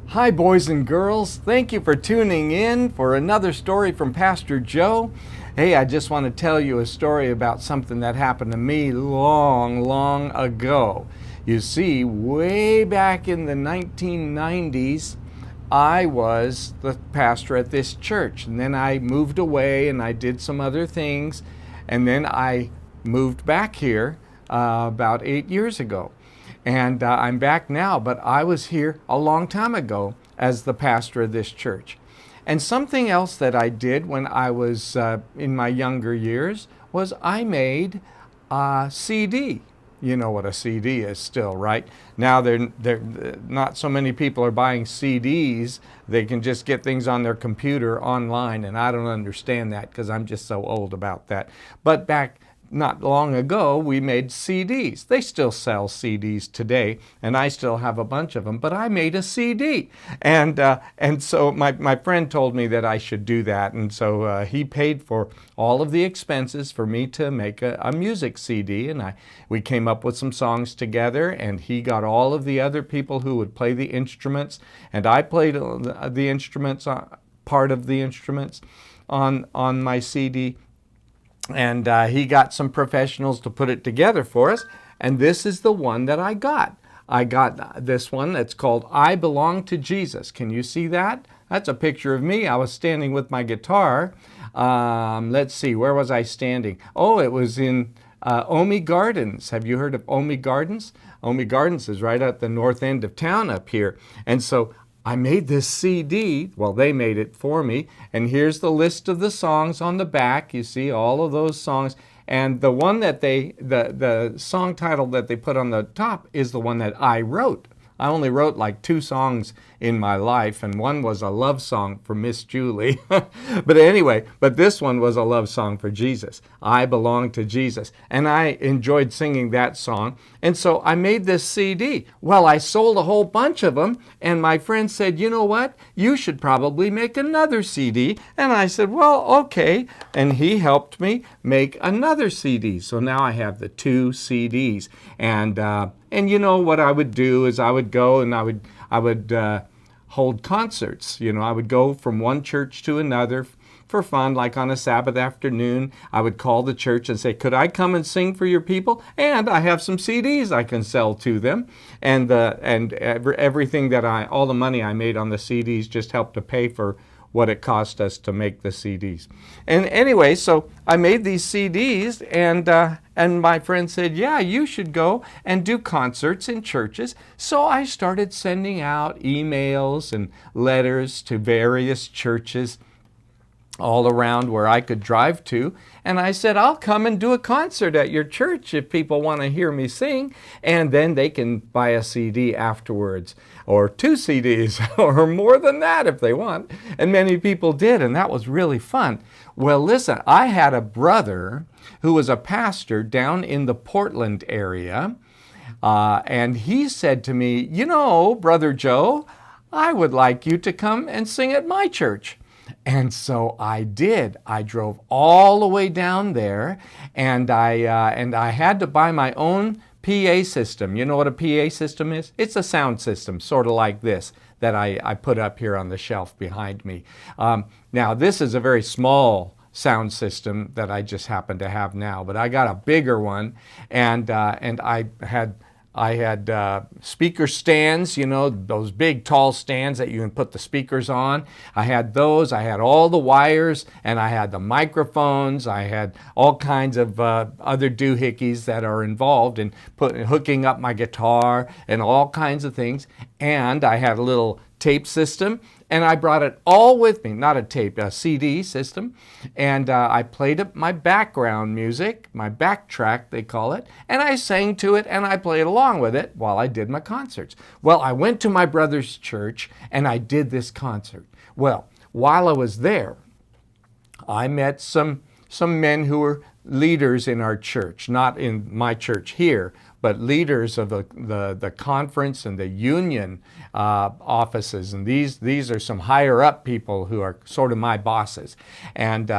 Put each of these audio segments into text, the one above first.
Hi, boys and girls. Thank you for tuning in for another story from Pastor Joe. Hey, I just want to tell you a story about something that happened to me long ago. You see, way back in the 1990s, I was the pastor at this church. And then I moved away and I did some other things. And then I moved back here about 8 years ago. And I'm back now, but I was here a long time ago as the pastor of this church. And something else that I did when I was in my younger years was I made a CD. You know what a CD is still, right? Now not so many people are buying CDs. They can just get things on their computer online, and I don't understand that because I'm just so old about that. But back not long ago, we made CDs. They still sell CDs today, and I still have a bunch of them, but I made a CD. And so my friend told me that I should do that, and so he paid for all of the expenses for me to make a music CD, and we came up with some songs together, and he got all of the other people who would play the instruments, and I played the instruments, part of the instruments on my CD. And he got some professionals to put it together for us. And this is the one that I got. I got this one that's called I Belong to Jesus. Can you see that? That's a picture of me. I was standing with my guitar. Let's see, where was I standing? Oh, it was in Omi Gardens. Have you heard of Omi Gardens? Omi Gardens is right at the north end of town up here. And so I made this CD, well, they made it for me, and here's the list of the songs on the back. You see all of those songs, and the one that the song title that they put on the top is the one that I wrote. I only wrote like 2 songs in my life, and one was a love song for Miss Julie. But anyway, this one was a love song for Jesus. I belong to Jesus. And I enjoyed singing that song. And so I made this CD. Well, I sold a whole bunch of them, and my friend said, you know what? You should probably make another CD. And I said, well, okay. And he helped me make another CD. So now I have the 2 CDs. And you know what I would do is I would go and I would hold concerts. You know, I would go from one church to another for fun, like on a Sabbath afternoon. I would call the church and say, could I come and sing for your people? And I have some CDs I can sell to them. And everything all the money I made on the CDs just helped to pay for what it cost us to make the CDs. And anyway, so I made these CDs, and my friend said, yeah, you should go and do concerts in churches. So I started sending out emails and letters to various churches all around where I could drive to. And I said, I'll come and do a concert at your church if people want to hear me sing. And then they can buy a CD afterwards, or 2 CDs, or more than that if they want. And many people did, and that was really fun. Well, listen, I had a brother who was a pastor down in the Portland area. And he said to me, you know, Brother Joe, I would like you to come and sing at my church. And so I did. I drove all the way down there, and I had to buy my own PA system. You know what a PA system is? It's a sound system, sort of like this, that I put up here on the shelf behind me. Now, this is a very small sound system that I just happen to have now, but I got a bigger one, and I had speaker stands, you know, those big tall stands that you can put the speakers on. I had those. I had all the wires, and I had the microphones. I had all kinds of other doohickeys that are involved in hooking up my guitar and all kinds of things. And I had a little tape system, and I brought it all with me, not a tape, a CD system, and I played up my background music, my backtrack they call it, and I sang to it and I played along with it while I did my concerts. Well, I went to my brother's church and I did this concert. Well, while I was there, I met some men who were leaders in our church, not in my church here, but leaders of the conference and the union offices. And these are some higher up people who are sort of my bosses. And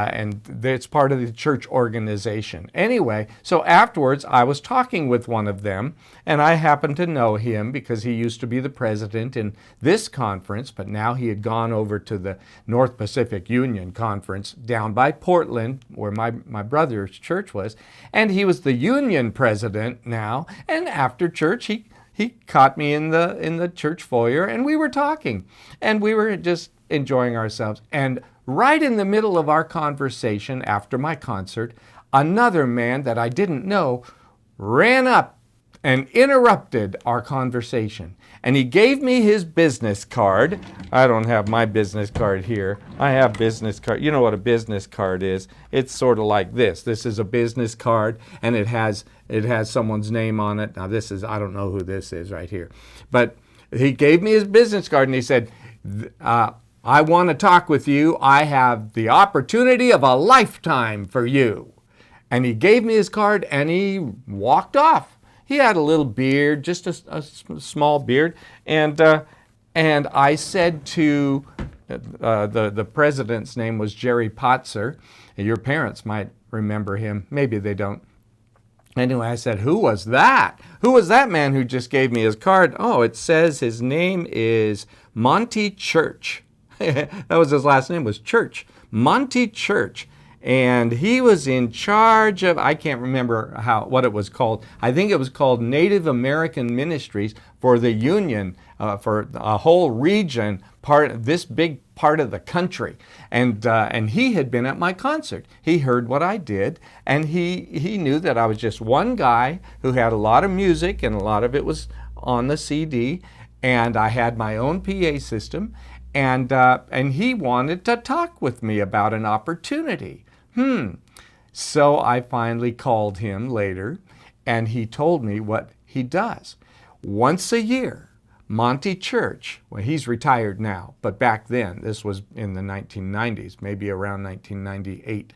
it's part of the church organization. Anyway, so afterwards I was talking with one of them, and I happened to know him because he used to be the president in this conference, but now he had gone over to the North Pacific Union Conference down by Portland, where my brother's church was, and he was the union president now. And after church, he caught me in the church foyer, and we were talking, and we were just enjoying ourselves. And right in the middle of our conversation after my concert, another man that I didn't know ran up and interrupted our conversation. And he gave me his business card. I don't have my business card here. I have business card. You know what a business card is. It's sort of like this. This is a business card, and it has someone's name on it. Now this is, I don't know who this is right here. But he gave me his business card, and he said, I want to talk with you. I have the opportunity of a lifetime for you. And he gave me his card, and he walked off. He had a little beard, just a small beard, and I said to the president's name was Jerry Potzer. Your parents might remember him, maybe they don't. Anyway, I said, who was that? Who was that man who just gave me his card? Oh, it says his name is Monty Church. That was his last name, was Church. Monty Church. And he was in charge of, I can't remember what it was called. I think it was called Native American Ministries for the Union, for a whole region, this big part of the country. And he had been at my concert. He heard what I did, and he knew that I was just one guy who had a lot of music, and a lot of it was on the CD, and I had my own PA system, and he wanted to talk with me about an opportunity. So I finally called him later, and he told me what he does. Once a year, Monty Church, well, he's retired now, but back then, this was in the 1990s, maybe around 1998.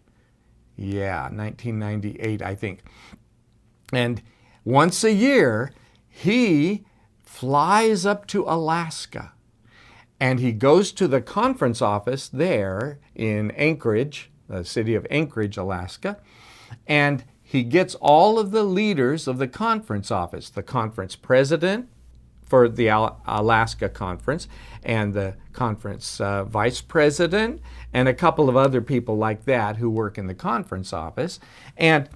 Yeah, 1998, I think. And once a year, he flies up to Alaska, and he goes to the conference office there in Anchorage, the city of Anchorage, Alaska, and he gets all of the leaders of the conference office, the conference president for the Alaska conference, and the conference vice president, and a couple of other people like that who work in the conference office, and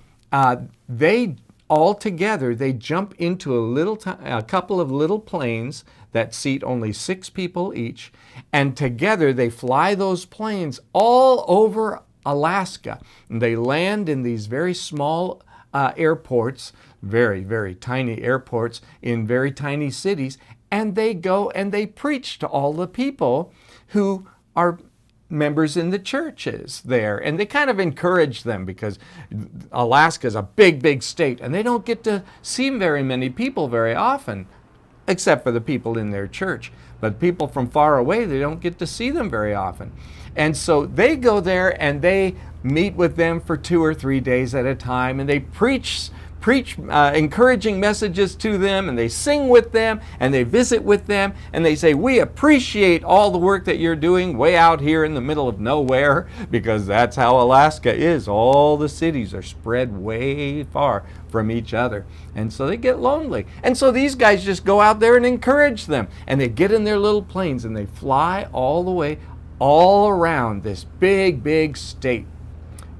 they all together, they jump into a couple of little planes that seat only 6 people each, and together they fly those planes all over Alaska. And they land in these very small airports, very, very tiny airports in very tiny cities, and they go and they preach to all the people who are members in the churches there. And they kind of encourage them because Alaska is a big, big state, and they don't get to see very many people very often, except for the people in their church. But people from far away, they don't get to see them very often. And so they go there and they meet with them for 2 or 3 days at a time, and they preach encouraging messages to them, and they sing with them, and they visit with them, and they say, we appreciate all the work that you're doing way out here in the middle of nowhere, because that's how Alaska is. All the cities are spread way far from each other, and so they get lonely. And so these guys just go out there and encourage them, and they get in their little planes and they fly all the way all around this big, big state.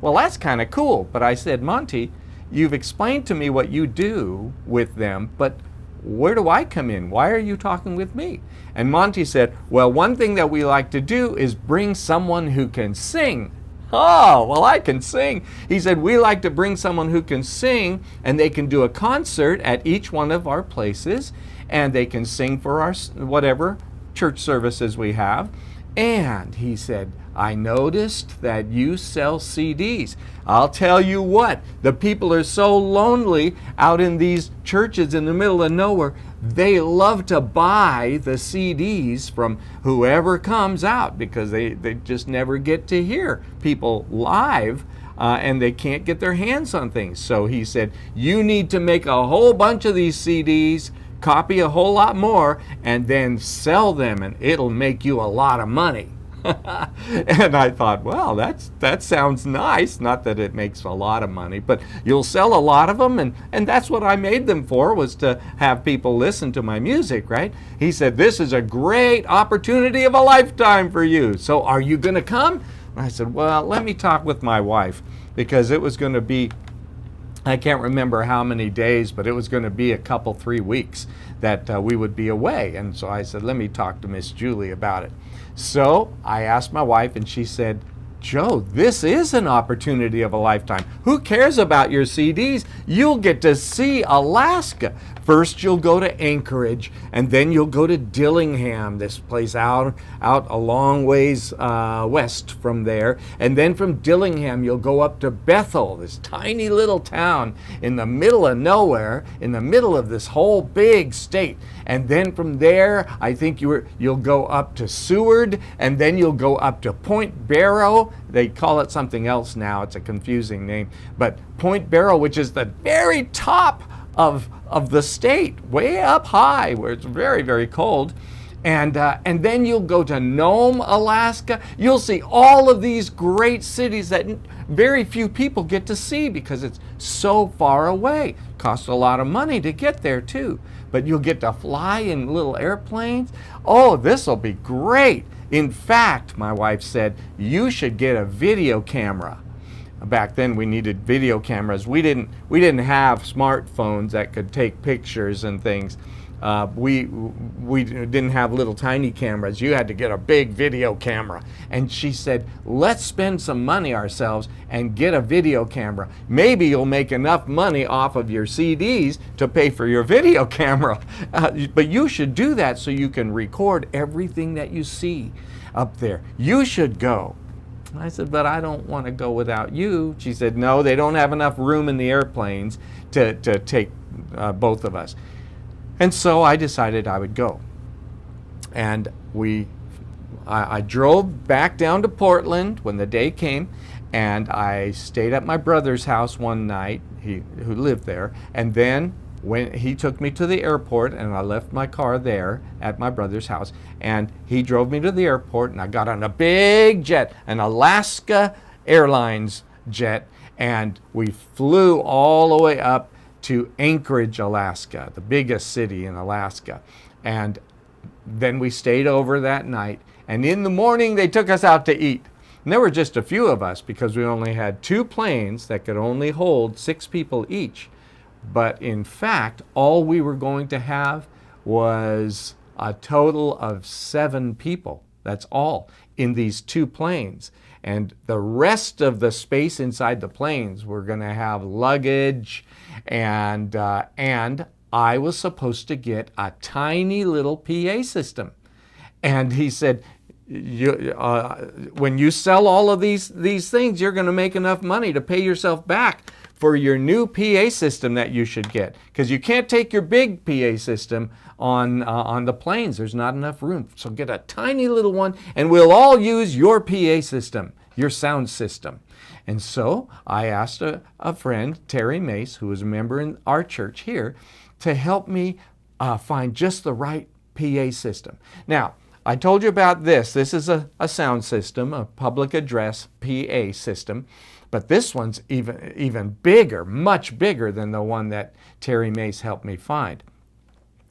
Well, that's kind of cool. But I said, Monty, you've explained to me what you do with them, but where do I come in? Why are you talking with me? And Monty said, well, one thing that we like to do is bring someone who can sing. Oh, well, I can sing. He said, we like to bring someone who can sing, and they can do a concert at each one of our places, and they can sing for our whatever church services we have. And he said, I noticed that you sell CDs. I'll tell you what, the people are so lonely out in these churches in the middle of nowhere. They love to buy the CDs from whoever comes out because they just never get to hear people live and they can't get their hands on things. So he said, you need to make a whole bunch of these CDs, copy a whole lot more, and then sell them, and it'll make you a lot of money. And I thought, well, that sounds nice. Not that it makes a lot of money, but you'll sell a lot of them, and that's what I made them for, was to have people listen to my music, right? He said, this is a great opportunity of a lifetime for you. So are you going to come? And I said, well, let me talk with my wife, because it was going to be, I can't remember how many days, but it was going to be a couple, 3 weeks that we would be away. And so I said, let me talk to Miss Julie about it. So I asked my wife, and she said, Joe, this is an opportunity of a lifetime. Who cares about your CDs? You'll get to see Alaska. First you'll go to Anchorage, and then you'll go to Dillingham, this place out a long ways west from there. And then from Dillingham you'll go up to Bethel, this tiny little town in the middle of nowhere, in the middle of this whole big state. And then from there, I think you'll go up to Seward, and then you'll go up to Point Barrow. They call it something else now. It's a confusing name. But Point Barrow, which is the very top of the state, way up high, where it's very, very cold. And then you'll go to Nome, Alaska. You'll see all of these great cities that very few people get to see because it's so far away. Costs a lot of money to get there too. But you'll get to fly in little airplanes. Oh, this will be great. In fact, my wife said, you should get a video camera. Back then we needed video cameras. We didn't have smartphones that could take pictures and things. We didn't have little tiny cameras. You had to get a big video camera. And she said, let's spend some money ourselves and get a video camera. Maybe you'll make enough money off of your CDs to pay for your video camera. But you should do that so you can record everything that you see up there. You should go. I said, but I don't want to go without you. She said, no, they don't have enough room in the airplanes to take both of us. And so I decided I would go. And I drove back down to Portland when the day came, and I stayed at my brother's house one night, who lived there, and then when he took me to the airport, and I left my car there at my brother's house, and he drove me to the airport, and I got on a big jet, an Alaska Airlines jet, and we flew all the way up to Anchorage, Alaska, the biggest city in Alaska. And then we stayed over that night, and in the morning they took us out to eat. And there were just a few of us because we only had 2 planes that could only hold 6 people each. But in fact, all we were going to have was a total of 7 people. That's all in these 2 planes. And the rest of the space inside the planes were going to have luggage, and I was supposed to get a tiny little PA system. And he said, when you sell all of these things, you're going to make enough money to pay yourself back for your new PA system that you should get, because you can't take your big PA system on the planes. There's not enough room. So get a tiny little one, and we'll all use your PA system, your sound system. And so I asked a friend, Terry Mace, who was a member in our church here, to help me find just the right PA system. Now, I told you about this. This is a sound system, a public address PA system. But this one's even bigger, much bigger than the one that Terry Mace helped me find.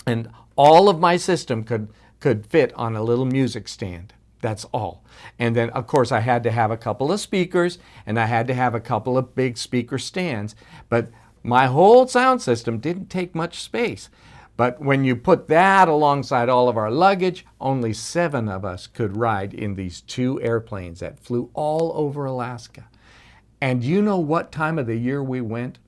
And all of my system could fit on a little music stand. That's all. And then, of course, I had to have a couple of speakers, and I had to have a couple of big speaker stands. But my whole sound system didn't take much space. But when you put that alongside all of our luggage, only 7 of us could ride in these 2 airplanes that flew all over Alaska. And you know what time of the year we went?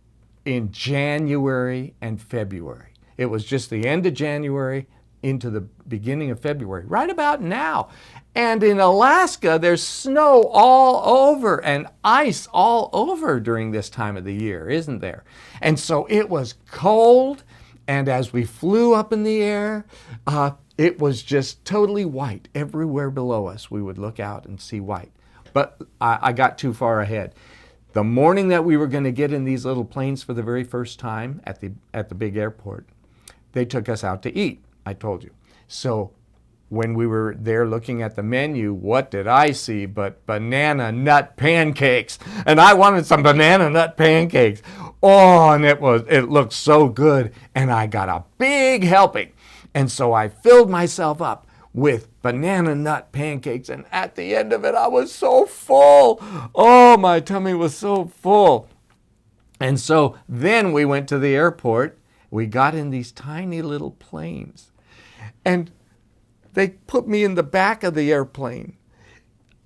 In January and February. It was just the end of January into the beginning of February, right about now. And in Alaska, there's snow all over and ice all over during this time of the year, isn't there? And so it was cold, and as we flew up in the air, it was just totally white. Everywhere below us, we would look out and see white. But I got too far ahead. the morning that we were going to get in these little planes for the very first time at the big airport, they took us out to eat, I told you. So when we were there looking at the menu, what did I see but banana nut pancakes? And I wanted some banana nut pancakes. Oh, and it looked so good. And I got a big helping. And so I filled myself up with banana nut pancakes. And at the end of it, I was so full. Oh, my tummy was so full. And so then we went to the airport. We got in these tiny little planes. And they put me in the back of the airplane,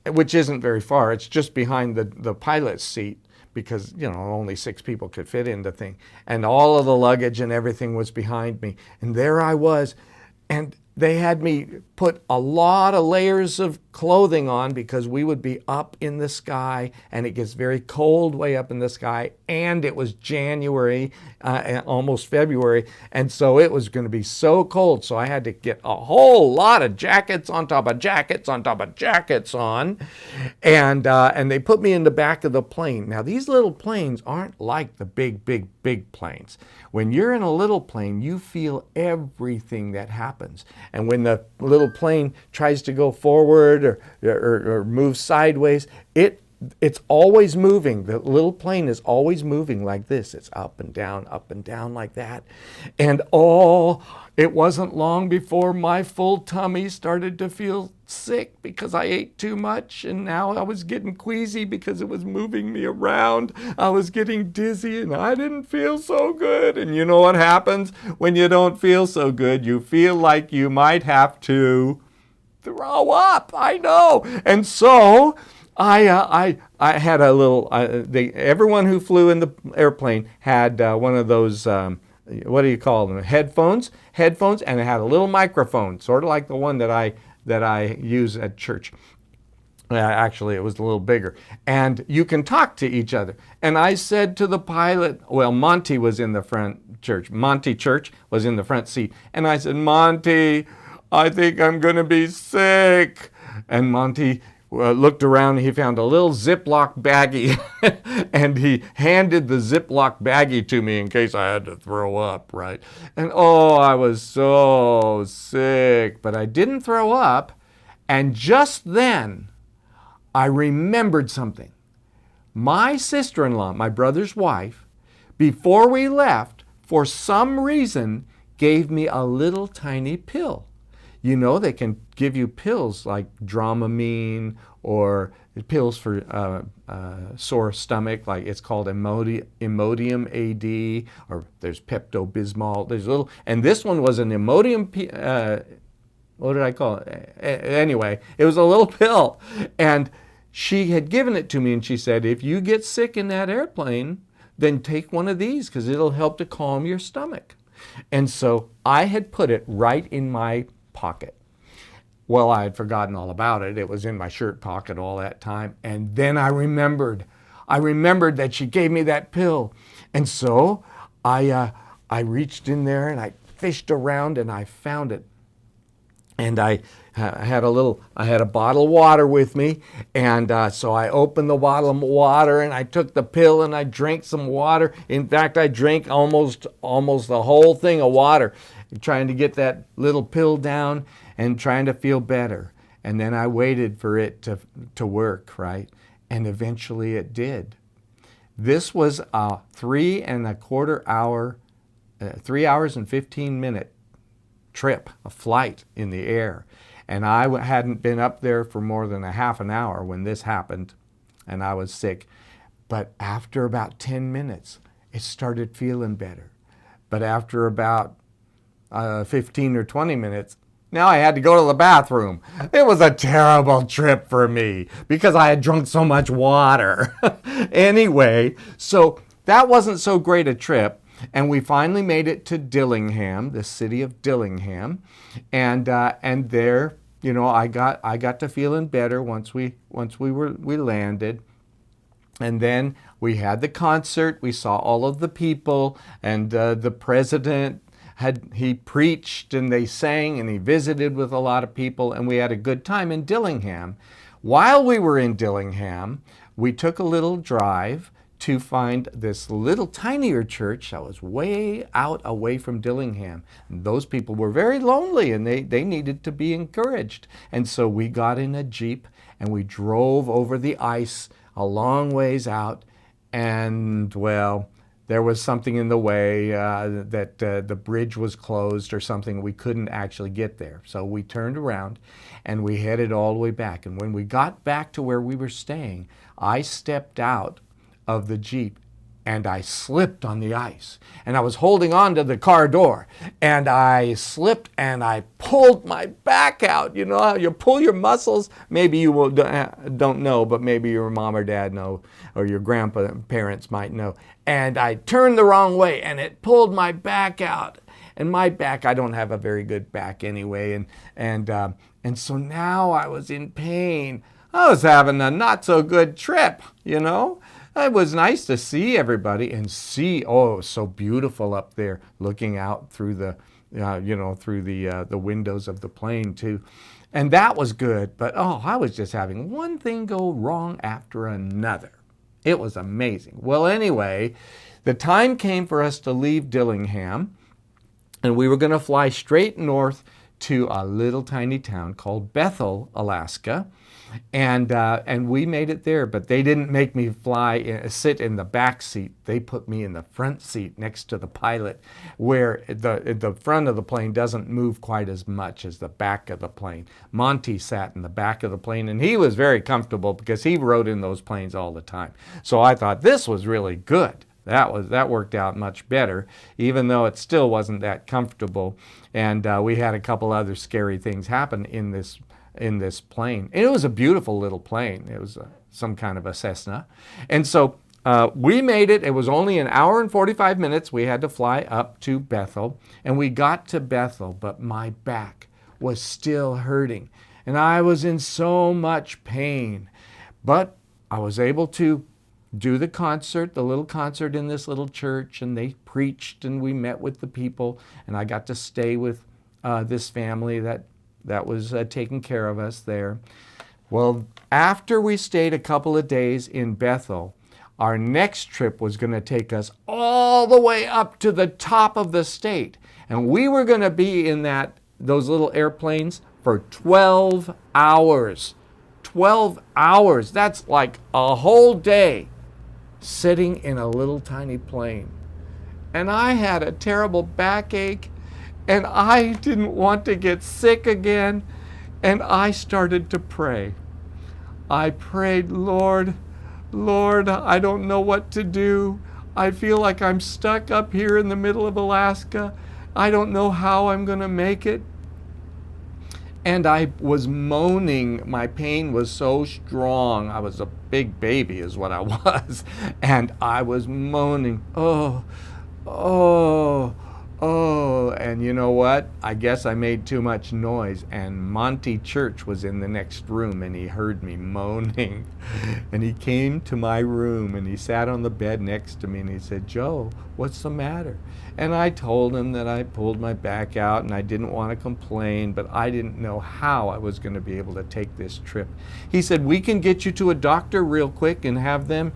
which isn't very far. It's just behind the pilot's seat because, only 6 people could fit in the thing. And all of the luggage and everything was behind me. And there I was. And they had me put a lot of layers of clothing on because we would be up in the sky and it gets very cold way up in the sky, and it was January, almost February, and so it was going to be so cold. So I had to get a whole lot of jackets on top of jackets on top of jackets on, and they put me in the back of the plane. Now these little planes aren't like the big planes. When you're in a little plane, you feel everything that happens. And when the little plane tries to go forward or move sideways, it's always moving. The little plane is always moving like this. It's up and down like that. And it wasn't long before my full tummy started to feel sick because I ate too much, and now I was getting queasy because it was moving me around. I was getting dizzy and I didn't feel so good. And you know what happens when you don't feel so good? You feel like you might have to throw up. I know. And so I had a little, everyone who flew in the airplane had one of those, what do you call them? Headphones, and it had a little microphone, sort of like the one that I use at church. Actually, it was a little bigger. And you can talk to each other. And I said to the pilot, Monty was in the front church. Monty Church was in the front seat. And I said, Monty, I think I'm going to be sick. And Monty looked around and he found a little Ziploc baggie and he handed the Ziploc baggie to me in case I had to throw up, right? And I was so sick, but I didn't throw up. And just then I remembered something. My sister-in-law, my brother's wife, before we left, for some reason, gave me a little tiny pill. They can give you pills like Dramamine or pills for sore stomach, like it's called Imodium AD, or there's Pepto-Bismol. And this one was an Imodium, what did I call it? Anyway, it was a little pill. And she had given it to me and she said, if you get sick in that airplane, then take one of these because it'll help to calm your stomach. And so I had put it right in my pocket. Well, I had forgotten all about it. It was in my shirt pocket all that time. And then I remembered that she gave me that pill. And so I reached in there and I fished around and I found it. And I had a bottle of water with me. And so I opened the bottle of water and I took the pill and I drank some water. In fact, I drank almost the whole thing of water, trying to get that little pill down and trying to feel better. And then I waited for it to work, right? And eventually it did. This was a 3 hours and 15 minute trip, a flight in the air. And I hadn't been up there for more than a half an hour when this happened, and I was sick. But after about 10 minutes, it started feeling better. But after about 15 or 20 minutes, now I had to go to the bathroom. It was a terrible trip for me because I had drunk so much water. Anyway, so that wasn't so great a trip. And we finally made it to Dillingham, the city of Dillingham, and there, I got to feeling better once we landed, and then we had the concert. We saw all of the people, and the president he preached, and they sang, and he visited with a lot of people, and we had a good time in Dillingham. While we were in Dillingham, we took a little drive to find this little tinier church that was way out away from Dillingham. And those people were very lonely and they needed to be encouraged. And so we got in a Jeep and we drove over the ice a long ways out. And well, there was something in the way that the bridge was closed or something. We couldn't actually get there. So we turned around and we headed all the way back. And when we got back to where we were staying, I stepped out of the Jeep and I slipped on the ice. And I was holding on to the car door and I slipped and I pulled my back out. You know how you pull your muscles? Maybe you don't know, but maybe your mom or dad know, or your grandparents might know. And I turned the wrong way and it pulled my back out. And my back, I don't have a very good back anyway. And so now I was in pain. I was having a not so good trip, you know. It was nice to see everybody and see, oh, it was so beautiful up there, looking out through the, through the windows of the plane too. And that was good, but oh, I was just having one thing go wrong after another. It was amazing. Well, anyway, the time came for us to leave Dillingham, and we were going to fly straight north to a little tiny town called Bethel, Alaska. And we made it there, but they didn't make me sit in the back seat. They put me in the front seat next to the pilot, where the front of the plane doesn't move quite as much as the back of the plane. Monty sat in the back of the plane, and he was very comfortable because he rode in those planes all the time. So I thought this was really good. That worked out much better, even though it still wasn't that comfortable. And we had a couple other scary things happen in this plane. And it was a beautiful little plane. It was some kind of a Cessna. And so we made it. It was only an hour and 45 minutes. We had to fly up to Bethel. And we got to Bethel, but my back was still hurting. And I was in so much pain. But I was able to do the concert, the little concert in this little church, and they preached and we met with the people, and I got to stay with this family that was taking care of us there. Well, after we stayed a couple of days in Bethel, our next trip was going to take us all the way up to the top of the state, and we were going to be in those little airplanes for 12 hours. 12 hours, that's like a whole day sitting in a little tiny plane. And I had a terrible backache, and I didn't want to get sick again, and I started to pray. I prayed, Lord, I don't know what to do. I feel like I'm stuck up here in the middle of Alaska. I don't know how I'm going to make it. And I was moaning. My pain was so strong. I was a big baby is what I was. And I was moaning, oh. And you know what? I guess I made too much noise. And Monty Church was in the next room, and he heard me moaning. And he came to my room, and he sat on the bed next to me, and he said, Joe, what's the matter? And I told him that I pulled my back out and I didn't want to complain, but I didn't know how I was going to be able to take this trip. He said, we can get you to a doctor real quick and have them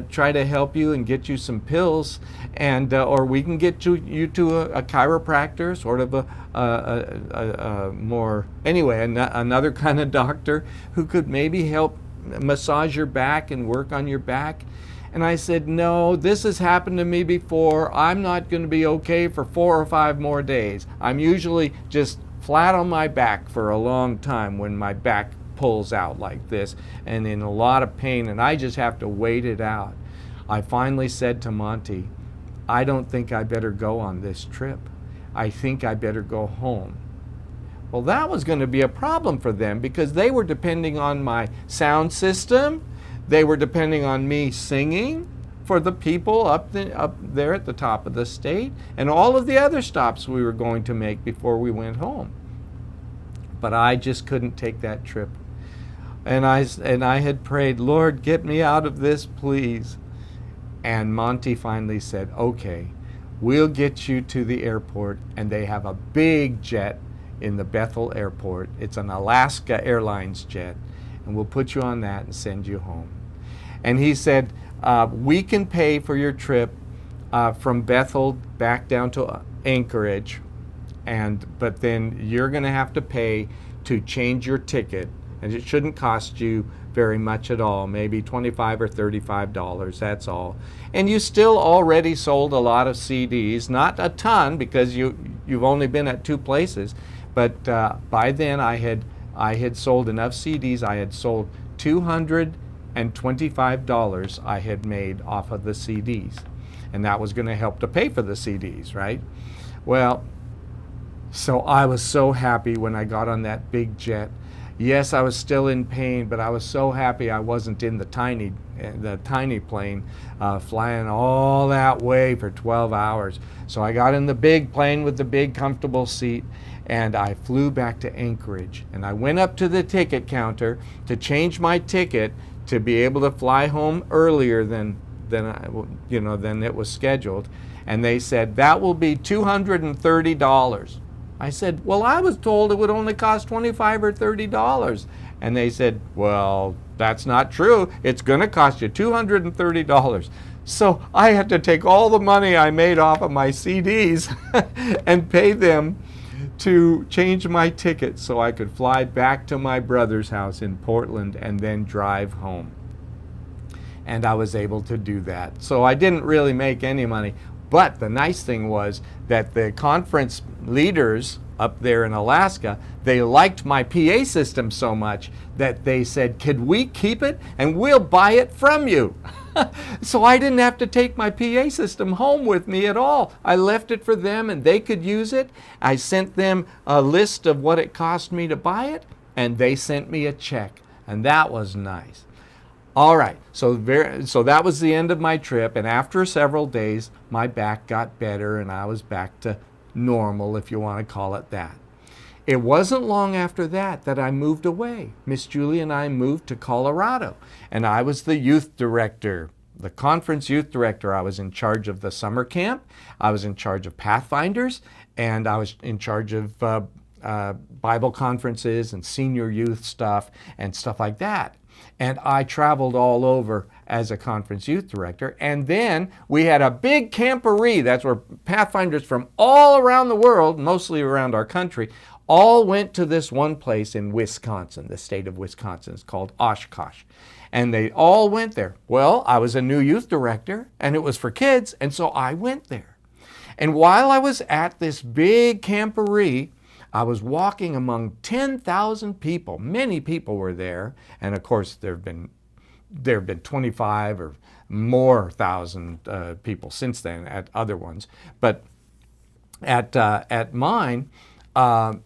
try to help you and get you some pills, and or we can get you to a chiropractor, sort of a more, anyway, another kind of doctor who could maybe help massage your back and work on your back. And I said, no, this has happened to me before. I'm not going to be okay for 4 or 5 more days. I'm usually just flat on my back for a long time when my back pulls out like this and in a lot of pain, and I just have to wait it out. I finally said to Monty, I don't think I better go on this trip. I think I better go home. Well, that was going to be a problem for them because they were depending on my sound system. They were depending on me singing for the people up there at the top of the state and all of the other stops we were going to make before we went home. But I just couldn't take that trip. And I had prayed, Lord, get me out of this, please. And Monty finally said, okay, we'll get you to the airport. And they have a big jet in the Bethel airport. It's an Alaska Airlines jet. And we'll put you on that and send you home. And he said, we can pay for your trip from Bethel back down to Anchorage, but then you're going to have to pay to change your ticket, and it shouldn't cost you very much at all, maybe $25 or $35, that's all. And you still already sold a lot of CDs, not a ton because you've only been at 2 places, but by then I had sold enough CDs. I had sold $225 I had made off of the CDs, and that was going to help to pay for the CDs, right? Well, so I was so happy when I got on that big jet. Yes, I was still in pain, but I was so happy I wasn't in the tiny plane flying all that way for 12 hours. So I got in the big plane with the big comfortable seat, and I flew back to Anchorage. And I went up to the ticket counter to change my ticket to be able to fly home earlier than it was scheduled. And they said, that will be $230. I said, well, I was told it would only cost $25 or $30. And they said, well, that's not true. It's going to cost you $230. So I had to take all the money I made off of my CDs and pay them to change my ticket so I could fly back to my brother's house in Portland and then drive home. And I was able to do that. So I didn't really make any money. But the nice thing was that the conference leaders up there in Alaska, they liked my PA system so much that they said, could we keep it and we'll buy it from you? So I didn't have to take my PA system home with me at all. I left it for them and they could use it. I sent them a list of what it cost me to buy it, and they sent me a check, and that was nice. All right, so that was the end of my trip, and after several days, my back got better and I was back to normal, if you want to call it that. It wasn't long after that I moved away. Miss Julie and I moved to Colorado, and I was the youth director, the conference youth director. I was in charge of the summer camp, I was in charge of Pathfinders, and I was in charge of Bible conferences and senior youth stuff and stuff like that. And I traveled all over as a conference youth director. And then we had a big camporee. That's where Pathfinders from all around the world, mostly around our country, all went to this one place in Wisconsin, the state of Wisconsin. It's called Oshkosh. And they all went there. Well, I was a new youth director, and it was for kids, and so I went there. And while I was at this big camporee, I was walking among 10,000 people. Many people were there, and of course there have been 25 or more thousand people since then at other ones. But at mine, at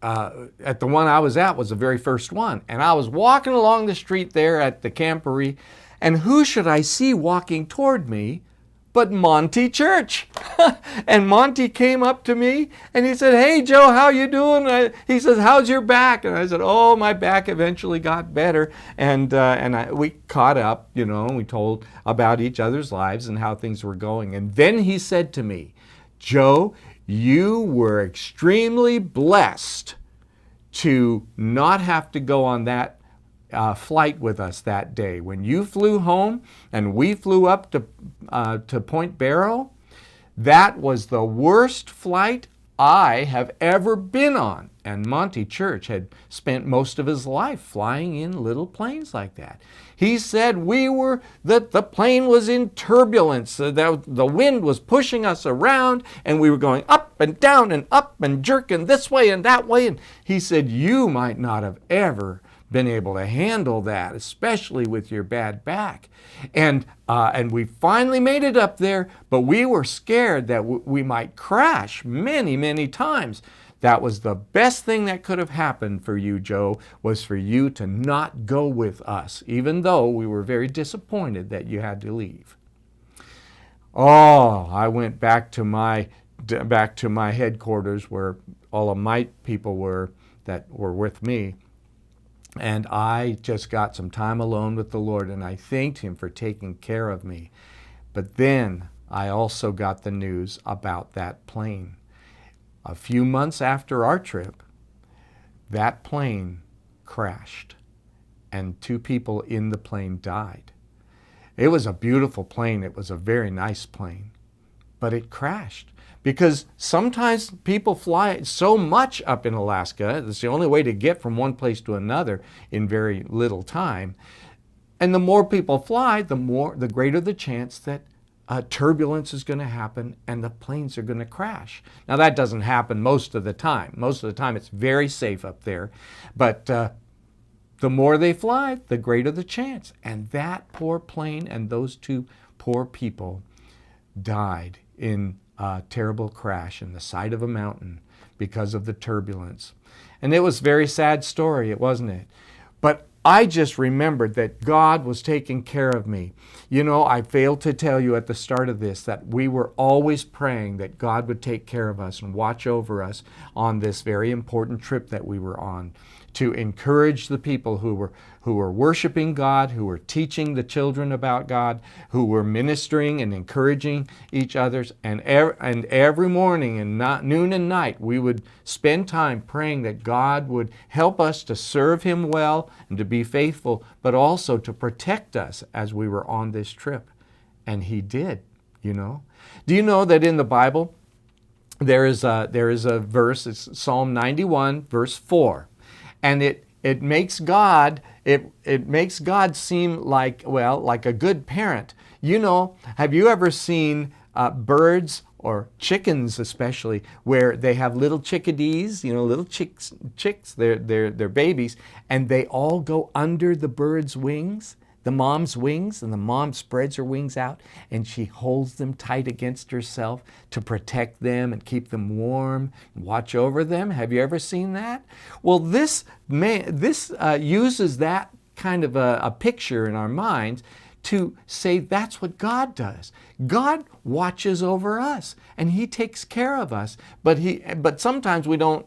the one I was at was the very first one, and I was walking along the street there at the camporee, and who should I see walking toward me but Monty Church. And Monty came up to me and he said, "Hey Joe, how you doing?" He says, "How's your back?" And I said, "Oh, my back eventually got better." And we caught up, and we told about each other's lives and how things were going. And then he said to me, "Joe, you were extremely blessed to not have to go on that flight with us that day. When you flew home and we flew up to Point Barrow, that was the worst flight I have ever been on." And Monty Church had spent most of his life flying in little planes like that. He said the plane was in turbulence, the wind was pushing us around, and we were going up and jerking this way and that way. And he said, "You might not have ever been able to handle that, especially with your bad back." And we finally made it up there, but we were scared that we might crash many, many times. That was the best thing that could have happened for you, Joe, was for you to not go with us, even though we were very disappointed that you had to leave. Oh, I went back to my headquarters where all of my people were that were with me. And I just got some time alone with the Lord, and I thanked Him for taking care of me. But then I also got the news about that plane. A few months after our trip, that plane crashed, and 2 people in the plane died. It was a beautiful plane. It was a very nice plane, but it crashed. Because sometimes people fly so much up in Alaska, it's the only way to get from one place to another in very little time. And the more people fly, the greater the chance that turbulence is going to happen and the planes are going to crash. Now that doesn't happen most of the time. Most of the time it's very safe up there. But the more they fly, the greater the chance. And that poor plane and those two poor people died in a terrible crash in the side of a mountain because of the turbulence. And it was a very sad story, wasn't it? But I just remembered that God was taking care of me. You know, I failed to tell you at the start of this that we were always praying that God would take care of us and watch over us on this very important trip that we were on, to encourage the people who were worshiping God, who were teaching the children about God, who were ministering and encouraging each other. And every morning and noon and night, we would spend time praying that God would help us to serve Him well and to be faithful, but also to protect us as we were on this trip. And He did, you know. Do you know that in the Bible, there is a verse, it's Psalm 91, verse 4. And it makes God seem like, well, like a good parent. You know, have you ever seen birds or chickens especially, where they have little chickadees, you know, little chicks, they're babies, and they all go under the bird's wings, the mom's wings, and the mom spreads her wings out and she holds them tight against herself to protect them and keep them warm and watch over them. Have you ever seen that? Well, this uses that kind of a picture in our minds to say that's what God does. God watches over us and He takes care of us, but sometimes we don't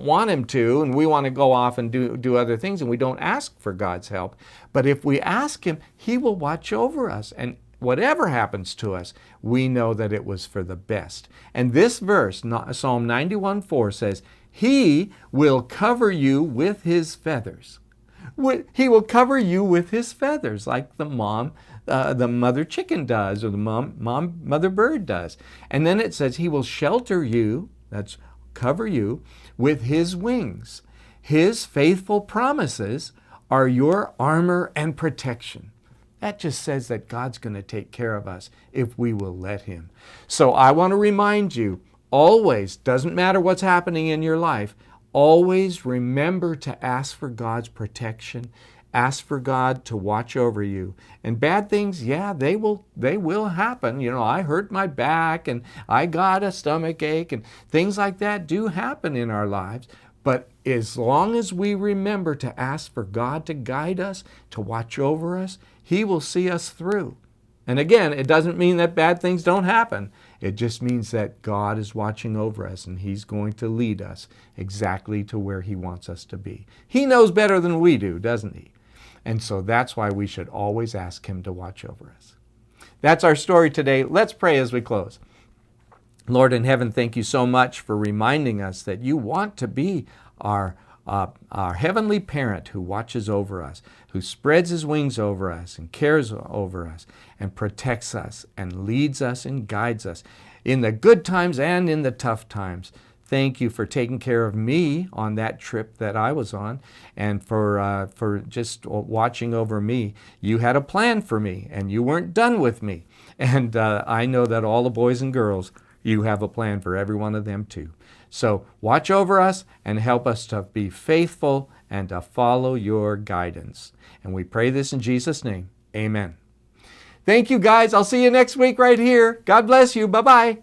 want Him to, and we want to go off and do other things, and we don't ask for God's help. But if we ask Him, He will watch over us, and whatever happens to us, we know that it was for the best. And this verse, Psalm 91:4 says, He will cover you with His feathers. He will cover you with His feathers, like the mother chicken does, or the mother bird does. And then it says, He will shelter you, that's cover you, with His wings. His faithful promises are your armor and protection. That just says that God's going to take care of us if we will let Him. So I want to remind you, always, doesn't matter what's happening in your life, always remember to ask for God's protection. Ask for God to watch over you. And bad things, yeah, they will happen. You know, I hurt my back and I got a stomach ache, and things like that do happen in our lives. But as long as we remember to ask for God to guide us, to watch over us, He will see us through. And again, it doesn't mean that bad things don't happen. It just means that God is watching over us and He's going to lead us exactly to where He wants us to be. He knows better than we do, doesn't He? And so that's why we should always ask Him to watch over us. That's our story today. Let's pray as we close. Lord in heaven, thank You so much for reminding us that You want to be our heavenly parent who watches over us, who spreads His wings over us and cares over us and protects us and leads us and guides us in the good times and in the tough times. Thank You for taking care of me on that trip that I was on, and for just watching over me. You had a plan for me, and You weren't done with me. And I know that all the boys and girls, You have a plan for every one of them too. So watch over us and help us to be faithful and to follow Your guidance. And we pray this in Jesus' name. Amen. Thank you, guys. I'll see you next week right here. God bless you. Bye-bye.